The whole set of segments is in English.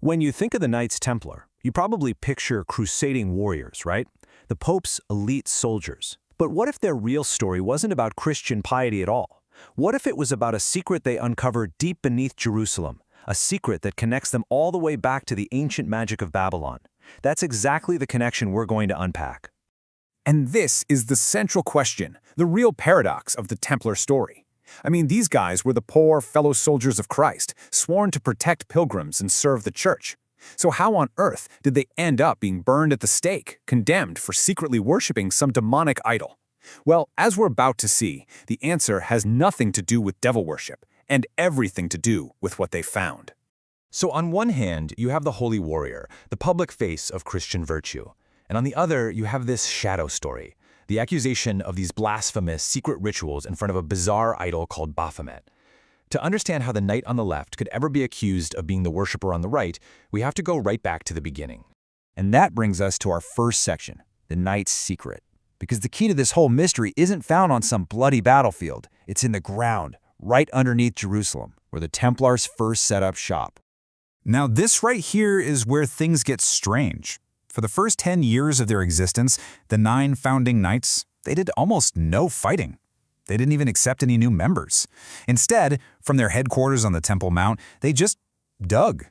When you think of the Knights Templar, you probably picture crusading warriors, right? The Pope's elite soldiers. But what if their real story wasn't about Christian piety at all? What if it was about a secret they uncovered deep beneath Jerusalem, a secret that connects them all the way back to the ancient magic of Babylon? That's exactly the connection we're going to unpack. And this is the central question, the real paradox of the Templar story. I mean, these guys were the poor fellow soldiers of Christ, sworn to protect pilgrims and serve the church. So how on earth did they end up being burned at the stake, condemned for secretly worshiping some demonic idol? Well, as we're about to see, the answer has nothing to do with devil worship, and everything to do with what they found. So on one hand, you have the holy warrior, the public face of Christian virtue. And on the other, you have this shadow story, the accusation of these blasphemous secret rituals in front of a bizarre idol called Baphomet. To understand how the knight on the left could ever be accused of being the worshiper on the right, we have to go right back to the beginning. And that brings us to our first section, the knight's secret. Because the key to this whole mystery isn't found on some bloody battlefield. It's in the ground, right underneath Jerusalem, where the Templars first set up shop. Now this right here is where things get strange. For the first 10 years of their existence, the 9 founding knights, they did almost no fighting. They didn't even accept any new members. Instead, from their headquarters on the Temple Mount, they just dug.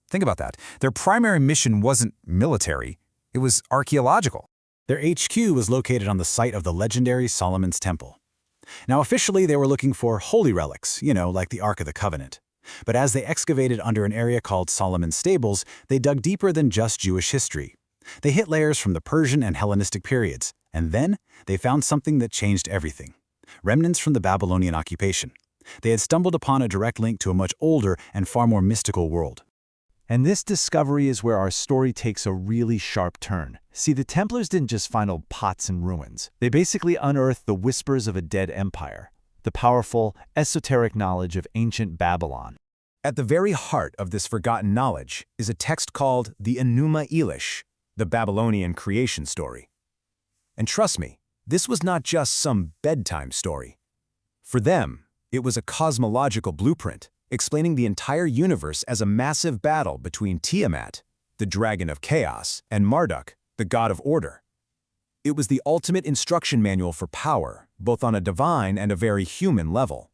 Think about that. Their primary mission wasn't military, it was archaeological. Their HQ was located on the site of the legendary Solomon's Temple. Now officially they were looking for holy relics, like the Ark of the Covenant. But as they excavated under an area called Solomon's Stables, they dug deeper than just Jewish history. They hit layers from the Persian and Hellenistic periods, and then they found something that changed everything. Remnants from the Babylonian occupation. They had stumbled upon a direct link to a much older and far more mystical world. And this discovery is where our story takes a really sharp turn. See, the Templars didn't just find old pots and ruins. They basically unearthed the whispers of a dead empire, the powerful, esoteric knowledge of ancient Babylon. At the very heart of this forgotten knowledge is a text called the Enuma Elish, the Babylonian creation story. And trust me, this was not just some bedtime story. For them, it was a cosmological blueprint, explaining the entire universe as a massive battle between Tiamat, the dragon of chaos, and Marduk, the god of order. It was the ultimate instruction manual for power, both on a divine and a very human level.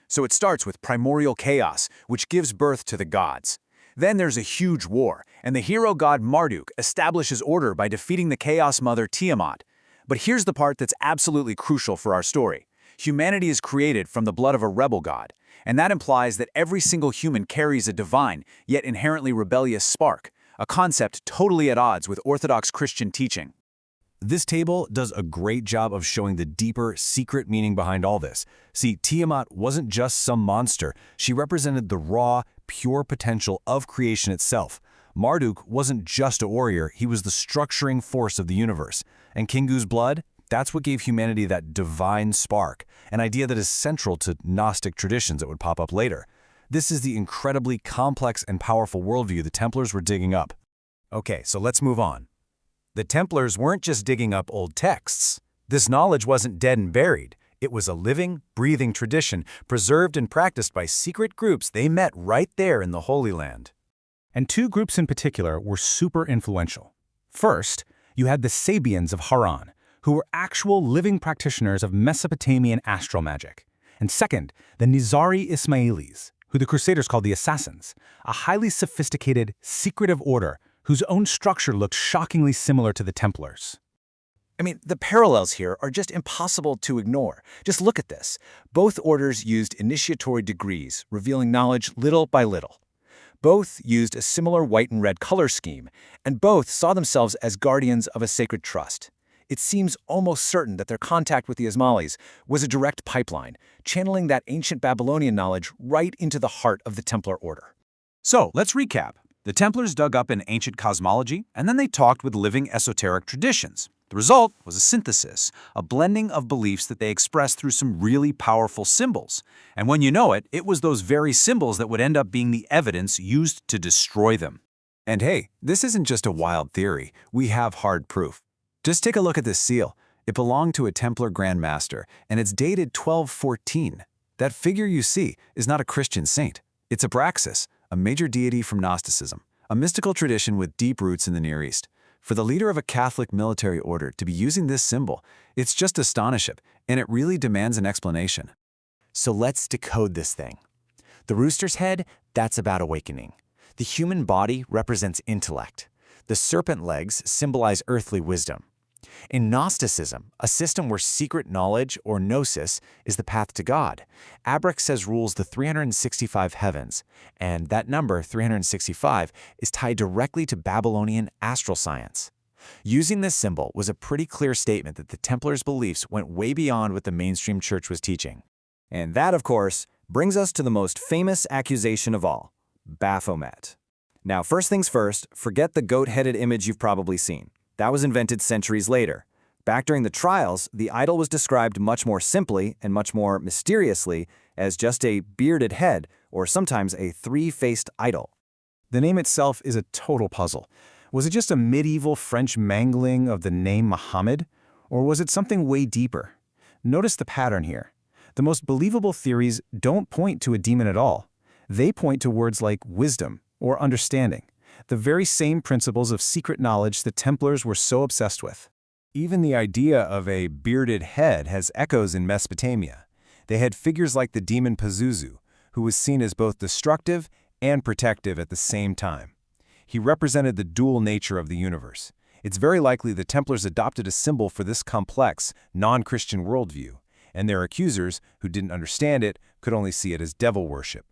So it starts with primordial chaos, which gives birth to the gods. Then there's a huge war, and the hero god Marduk establishes order by defeating the chaos mother Tiamat. But here's the part that's absolutely crucial for our story. Humanity is created from the blood of a rebel god, and that implies that every single human carries a divine, yet inherently rebellious spark, a concept totally at odds with Orthodox Christian teaching. This table does a great job of showing the deeper, secret meaning behind all this. See, Tiamat wasn't just some monster. She represented the raw, pure potential of creation itself. Marduk wasn't just a warrior, he was the structuring force of the universe. And Kingu's blood? That's what gave humanity that divine spark, an idea that is central to Gnostic traditions that would pop up later. This is the incredibly complex and powerful worldview the Templars were digging up. Okay, so let's move on. The Templars weren't just digging up old texts. This knowledge wasn't dead and buried. It was a living, breathing tradition preserved and practiced by secret groups they met right there in the Holy Land. And 2 groups in particular were super influential. First, you had the Sabians of Harran, who were actual living practitioners of Mesopotamian astral magic. And second, the Nizari Ismailis, who the Crusaders called the Assassins, a highly sophisticated, secretive order whose own structure looked shockingly similar to the Templars. I mean, the parallels here are just impossible to ignore. Just look at this. Both orders used initiatory degrees, revealing knowledge little by little. Both used a similar white and red color scheme, and both saw themselves as guardians of a sacred trust. It seems almost certain that their contact with the Ismailis was a direct pipeline, channeling that ancient Babylonian knowledge right into the heart of the Templar order. So, let's recap. The Templars dug up in ancient cosmology, and then they talked with living esoteric traditions. The result was a synthesis, a blending of beliefs that they expressed through some really powerful symbols. And when you know it, it was those very symbols that would end up being the evidence used to destroy them. And hey, this isn't just a wild theory. We have hard proof. Just take a look at this seal. It belonged to a Templar Grand Master, and it's dated 1214. That figure you see is not a Christian saint. It's Abraxas, a major deity from Gnosticism, a mystical tradition with deep roots in the Near East. For the leader of a Catholic military order to be using this symbol, it's just astonishing, and it really demands an explanation. So let's decode this thing. The rooster's head, that's about awakening. The human body represents intellect. The serpent legs symbolize earthly wisdom. In Gnosticism, a system where secret knowledge, or gnosis, is the path to God, Abraxas rules the 365 heavens, and that number, 365, is tied directly to Babylonian astral science. Using this symbol was a pretty clear statement that the Templars' beliefs went way beyond what the mainstream church was teaching. And that, of course, brings us to the most famous accusation of all, Baphomet. Now, first things first, forget the goat-headed image you've probably seen. That was invented centuries later. Back during the trials, the idol was described much more simply and much more mysteriously as just a bearded head, or sometimes a three-faced idol. The name itself is a total puzzle. Was it just a medieval French mangling of the name Muhammad, or was it something way deeper? Notice the pattern here. The most believable theories don't point to a demon at all. They point to words like wisdom or understanding, the very same principles of secret knowledge the Templars were so obsessed with. Even the idea of a bearded head has echoes in Mesopotamia. They had figures like the demon Pazuzu, who was seen as both destructive and protective at the same time. He represented the dual nature of the universe. It's very likely the Templars adopted a symbol for this complex, non-Christian worldview, and their accusers, who didn't understand it, could only see it as devil worship.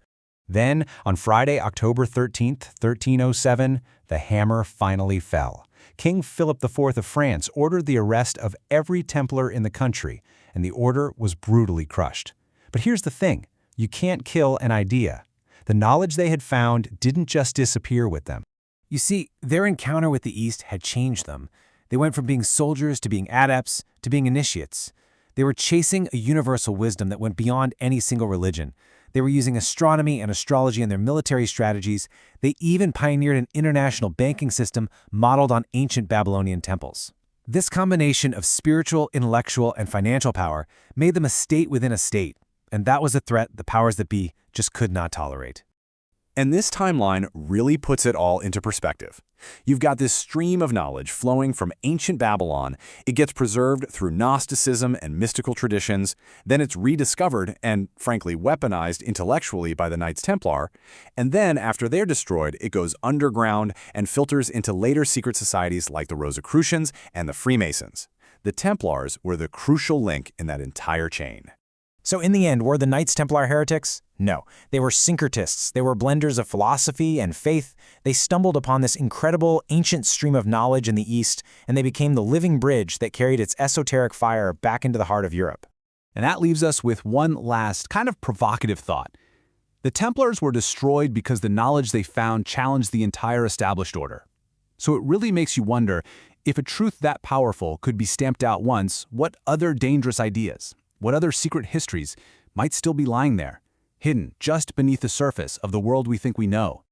Then, on Friday, October 13th, 1307, the hammer finally fell. King Philip IV of France ordered the arrest of every Templar in the country, and the order was brutally crushed. But here's the thing, you can't kill an idea. The knowledge they had found didn't just disappear with them. You see, their encounter with the East had changed them. They went from being soldiers to being adepts to being initiates. They were chasing a universal wisdom that went beyond any single religion. They were using astronomy and astrology in their military strategies. They even pioneered an international banking system modeled on ancient Babylonian temples. This combination of spiritual, intellectual, and financial power made them a state within a state, and that was a threat the powers that be just could not tolerate. And this timeline really puts it all into perspective. You've got this stream of knowledge flowing from ancient Babylon. It gets preserved through Gnosticism and mystical traditions. Then it's rediscovered and, frankly, weaponized intellectually by the Knights Templar. And then, after they're destroyed, it goes underground and filters into later secret societies like the Rosicrucians and the Freemasons. The Templars were the crucial link in that entire chain. So in the end, were the Knights Templar heretics? No, they were syncretists. They were blenders of philosophy and faith. They stumbled upon this incredible ancient stream of knowledge in the East, and they became the living bridge that carried its esoteric fire back into the heart of Europe. And that leaves us with one last, kind of provocative thought. The Templars were destroyed because the knowledge they found challenged the entire established order. So it really makes you wonder, if a truth that powerful could be stamped out once, what other dangerous ideas, what other secret histories might still be lying there, hidden just beneath the surface of the world we think we know?